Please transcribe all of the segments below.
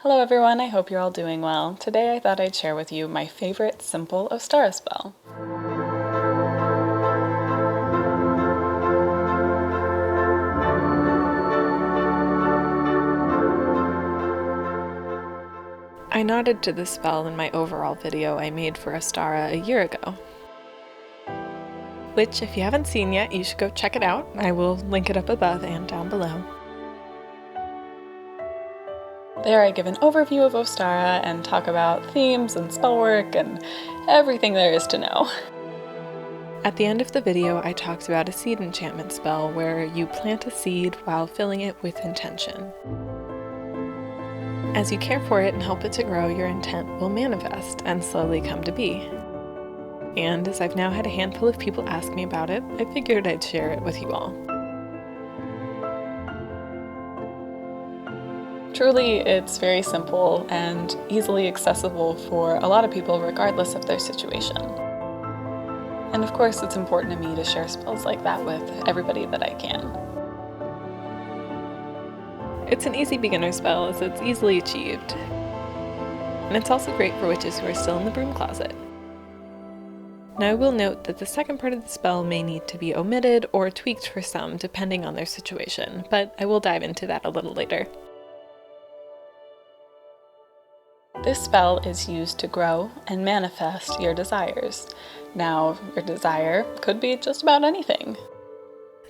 Hello everyone, I hope you're all doing well. Today I thought I'd share with you my favorite simple Ostara spell. I nodded to this spell in my overall video I made for Ostara a year ago, which if you haven't seen yet, you should go check it out. I will link it up above and down below. There I give an overview of Ostara and talk about themes and spellwork and everything there is to know. At the end of the video, I talked about a seed enchantment spell where you plant a seed while filling it with intention. As you care for it and help it to grow, your intent will manifest and slowly come to be. And as I've now had a handful of people ask me about it, I figured I'd share it with you all. Truly, it's very simple and easily accessible for a lot of people regardless of their situation. And of course, it's important to me to share spells like that with everybody that I can. It's an easy beginner spell as it's easily achieved. And it's also great for witches who are still in the broom closet. Now I will note that the second part of the spell may need to be omitted or tweaked for some depending on their situation, but I will dive into that a little later. This spell is used to grow and manifest your desires. Now, your desire could be just about anything.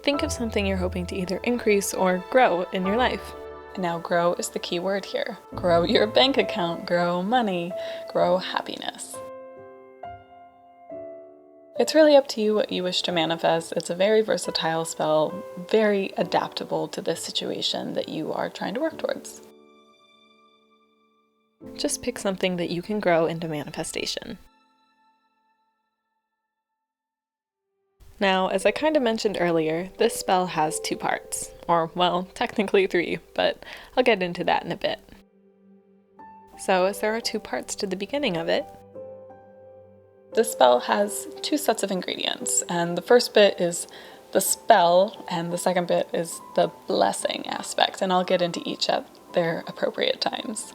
Think of something you're hoping to either increase or grow in your life. Now, grow is the key word here. Grow your bank account, grow money, grow happiness. It's really up to you what you wish to manifest. It's a very versatile spell, very adaptable to the situation that you are trying to work towards. Just pick something that you can grow into manifestation. Now, as I kind of mentioned earlier, this spell has two parts. Or, well, technically three, but I'll get into that in a bit. So, as there are two parts to the beginning of it, this spell has two sets of ingredients, and the first bit is the spell, and the second bit is the blessing aspect, and I'll get into each at their appropriate times.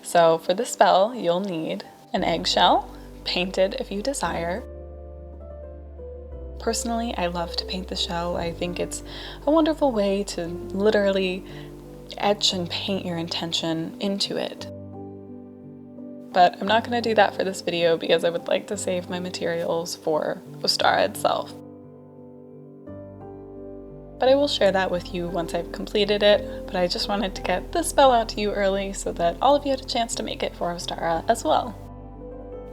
So for the spell, you'll need an eggshell, painted if you desire. Personally, I love to paint the shell. I think it's a wonderful way to literally etch and paint your intention into it. But I'm not going to do that for this video because I would like to save my materials for Ostara itself. But I will share that with you once I've completed it, but I just wanted to get this spell out to you early so that all of you had a chance to make it for Ostara as well.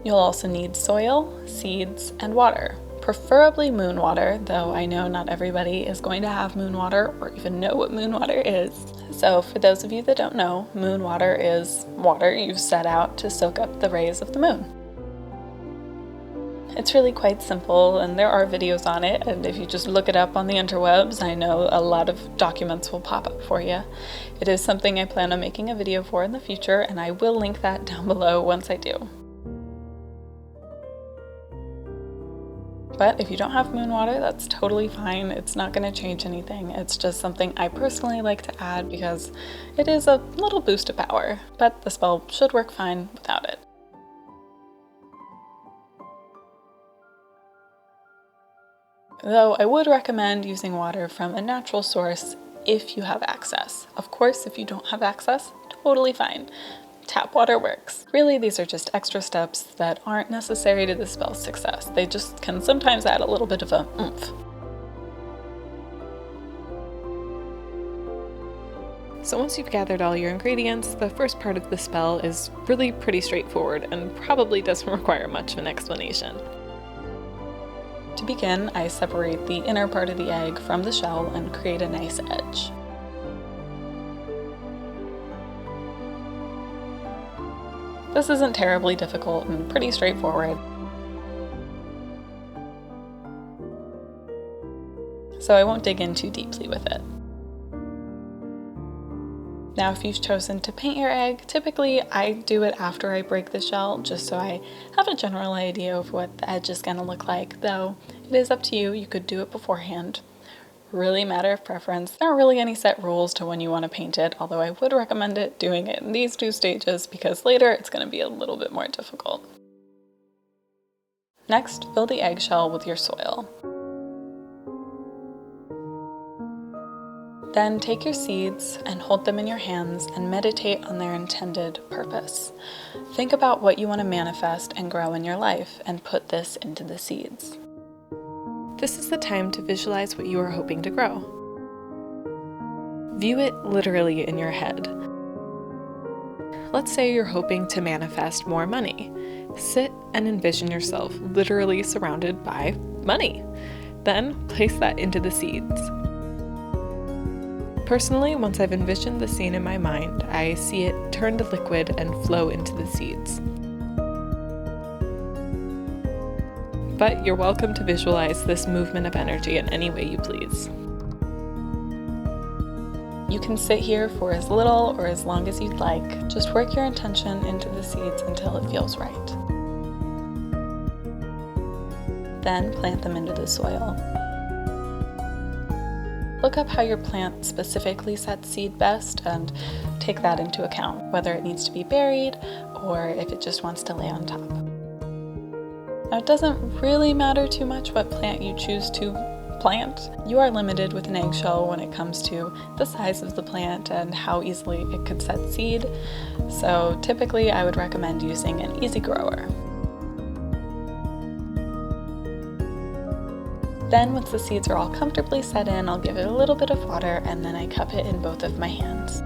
You'll also need soil, seeds, and water. Preferably moon water, though I know not everybody is going to have moon water or even know what moon water is. So for those of you that don't know, moon water is water you've set out to soak up the rays of the moon. It's really quite simple, and there are videos on it, and if you just look it up on the interwebs, I know a lot of documents will pop up for you. It is something I plan on making a video for in the future, and I will link that down below once I do. But if you don't have moon water, that's totally fine. It's not going to change anything. It's just something I personally like to add because it is a little boost of power, but the spell should work fine without it. Though I would recommend using water from a natural source if you have access. Of course, if you don't have access, totally fine. Tap water works. Really, these are just extra steps that aren't necessary to the spell's success. They just can sometimes add a little bit of a oomph. So once you've gathered all your ingredients, the first part of the spell is really pretty straightforward and probably doesn't require much of an explanation. To begin, I separate the inner part of the egg from the shell and create a nice edge. This isn't terribly difficult and pretty straightforward. So I won't dig in too deeply with it. Now, if you've chosen to paint your egg, typically I do it after I break the shell, just so I have a general idea of what the edge is going to look like, though it is up to you. You could do it beforehand. really matter of preference. There aren't really any set rules to when you want to paint it, although I would recommend doing it in these 2 stages because later it's going to be a little bit more difficult. Next, fill the eggshell with your soil. Then take your seeds and hold them in your hands and meditate on their intended purpose. Think about what you want to manifest and grow in your life and put this into the seeds. This is the time to visualize what you are hoping to grow. View it literally in your head. Let's say you're hoping to manifest more money. Sit and envision yourself literally surrounded by money. Then place that into the seeds. Personally, once I've envisioned the scene in my mind, I see it turn to liquid and flow into the seeds. But you're welcome to visualize this movement of energy in any way you please. You can sit here for as little or as long as you'd like. Just work your intention into the seeds until it feels right. Then plant them into the soil. Look up how your plant specifically sets seed best and take that into account, whether it needs to be buried or if it just wants to lay on top. Now, it doesn't really matter too much what plant you choose to plant. You are limited with an eggshell when it comes to the size of the plant and how easily it could set seed, so typically I would recommend using an easy grower. Then once the seeds are all comfortably set in, I'll give it a little bit of water and then I cup it in both of my hands.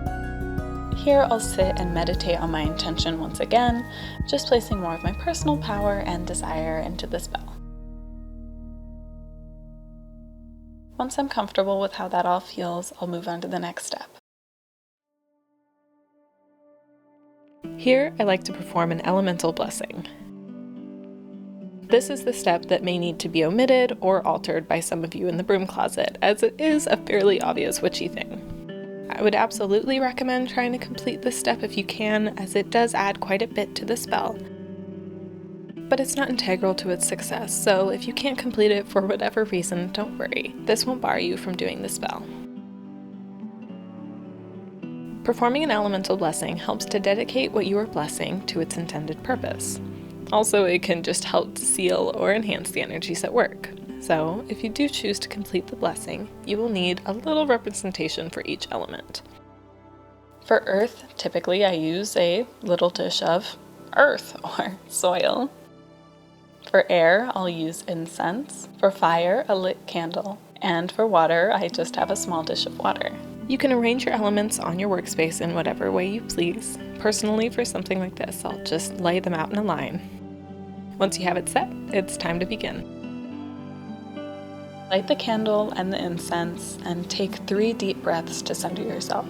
Here I'll sit and meditate on my intention once again, just placing more of my personal power and desire into the spell. Once I'm comfortable with how that all feels, I'll move on to the next step. Here, I like to perform an elemental blessing. This is the step that may need to be omitted or altered by some of you in the broom closet, as it is a fairly obvious witchy thing. I would absolutely recommend trying to complete this step if you can, as it does add quite a bit to the spell. But it's not integral to its success, so if you can't complete it for whatever reason, don't worry. This won't bar you from doing the spell. Performing an elemental blessing helps to dedicate what you are blessing to its intended purpose. Also, it can just help to seal or enhance the energies at work. So, if you do choose to complete the blessing, you will need a little representation for each element. For earth, typically I use a little dish of earth or soil. For air, I'll use incense. For fire, a lit candle. And for water, I just have a small dish of water. You can arrange your elements on your workspace in whatever way you please. Personally, for something like this, I'll just lay them out in a line. Once you have it set, it's time to begin. Light the candle and the incense and take 3 deep breaths to center yourself.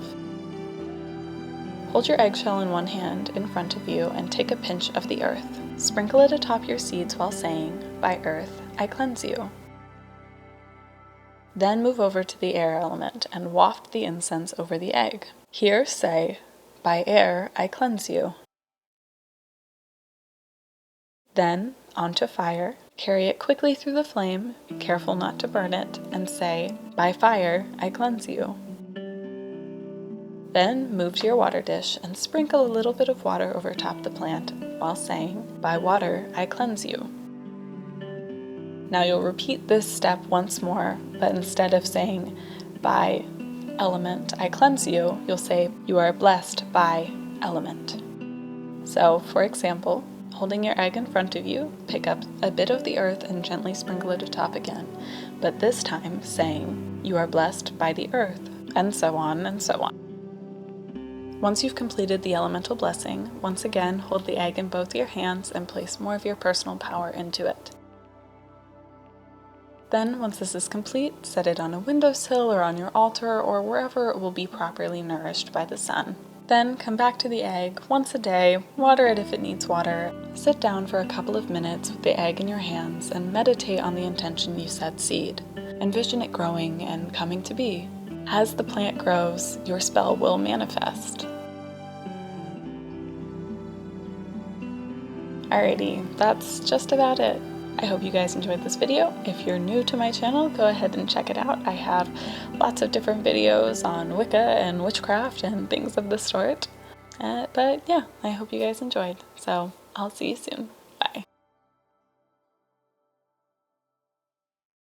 Hold your eggshell in one hand in front of you and take a pinch of the earth. Sprinkle it atop your seeds while saying, "By earth, I cleanse you." Then move over to the air element and waft the incense over the egg. Here say, "By air, I cleanse you." Then, onto fire, carry it quickly through the flame, careful not to burn it, and say, "By fire, I cleanse you." Then move to your water dish and sprinkle a little bit of water over top the plant while saying, "By water, I cleanse you." Now you'll repeat this step once more, but instead of saying, "By element, I cleanse you," you'll say, "You are blessed by element." So, for example, holding your egg in front of you, pick up a bit of the earth and gently sprinkle it atop again, but this time saying, "You are blessed by the earth," and so on and so on. Once you've completed the elemental blessing, once again hold the egg in both your hands and place more of your personal power into it. Then, once this is complete, set it on a windowsill or on your altar or wherever it will be properly nourished by the sun. Then come back to the egg once a day, water it if it needs water, sit down for a couple of minutes with the egg in your hands and meditate on the intention you set seed. Envision it growing and coming to be. As the plant grows, your spell will manifest. Alrighty, that's just about it. I hope you guys enjoyed this video. If you're new to my channel, go ahead and check it out. I have lots of different videos on Wicca and witchcraft and things of the sort. But yeah, I hope you guys enjoyed. So I'll see you soon.